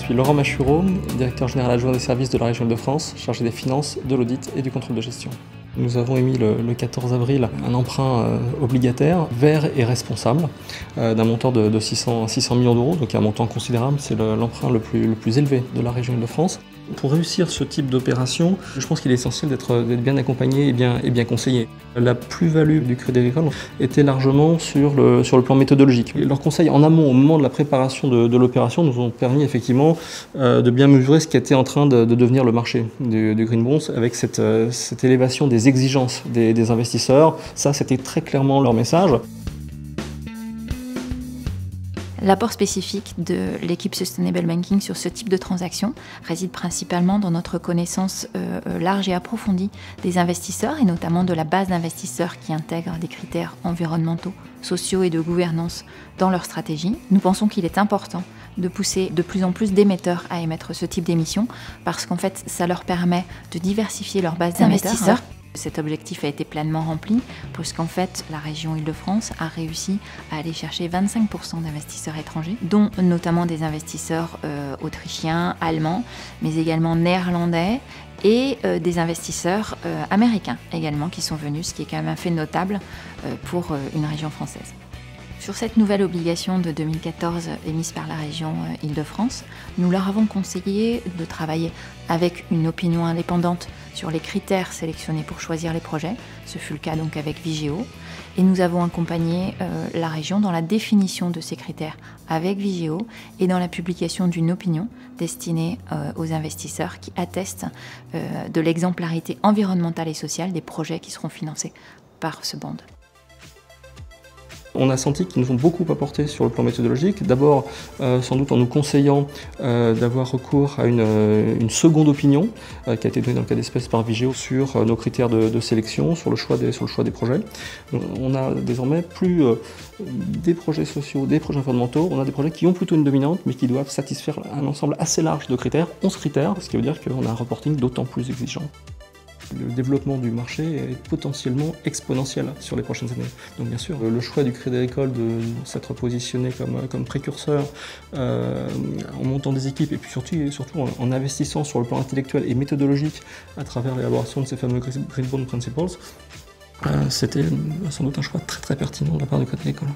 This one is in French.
suis Laurent Machureau, directeur général adjoint des services de la région Île-de-France, chargé des finances, de l'audit et du contrôle de gestion. Nous avons émis le 14 avril un emprunt obligataire vert et responsable d'un montant de 600 millions d'euros, donc un montant considérable, c'est l'emprunt le plus élevé de la région Île-de-France. Pour réussir ce type d'opération, je pense qu'il est essentiel d'être bien accompagné et bien conseillé. La plus-value du Crédit Agricole était largement sur le plan méthodologique. Et leurs conseils en amont, au moment de la préparation de l'opération, nous ont permis effectivement de bien mesurer ce qui était en train de devenir le marché du Green Bonds avec cette élévation des exigences des investisseurs. Ça, c'était très clairement leur message. L'apport spécifique de l'équipe Sustainable Banking sur ce type de transaction réside principalement dans notre connaissance large et approfondie des investisseurs et notamment de la base d'investisseurs qui intègrent des critères environnementaux, sociaux et de gouvernance dans leur stratégie. Nous pensons qu'il est important de pousser de plus en plus d'émetteurs à émettre ce type d'émissions parce qu'en fait, ça leur permet de diversifier leur base d'investisseurs. Cet objectif a été pleinement rempli puisqu'en fait la région Île-de-France a réussi à aller chercher 25% d'investisseurs étrangers, dont notamment des investisseurs autrichiens, allemands, mais également néerlandais et des investisseurs américains également qui sont venus, ce qui est quand même un fait notable pour une région française. Sur cette nouvelle obligation de 2014 émise par la région Île-de-France, nous leur avons conseillé de travailler avec une opinion indépendante sur les critères sélectionnés pour choisir les projets. Ce fut le cas donc avec Vigeo. Et nous avons accompagné la région dans la définition de ces critères avec Vigeo et dans la publication d'une opinion destinée aux investisseurs qui attestent de l'exemplarité environnementale et sociale des projets qui seront financés par ce bond. On a senti qu'ils nous ont beaucoup apporté sur le plan méthodologique. D'abord, sans doute en nous conseillant d'avoir recours à une seconde opinion qui a été donnée dans le cas d'espèce par Vigeo sur nos critères de sélection, sur le choix des projets. Donc, on a désormais plus des projets sociaux, des projets environnementaux, on a des projets qui ont plutôt une dominante mais qui doivent satisfaire un ensemble assez large de critères, 11 critères, ce qui veut dire qu'on a un reporting d'autant plus exigeant. Le développement du marché est potentiellement exponentiel sur les prochaines années. Donc bien sûr, le choix du Crédit Agricole de s'être positionné comme précurseur en montant des équipes et puis surtout en investissant sur le plan intellectuel et méthodologique à travers l'élaboration de ces fameux Green Bond Principles, c'était sans doute un choix très pertinent de la part du Crédit Agricole.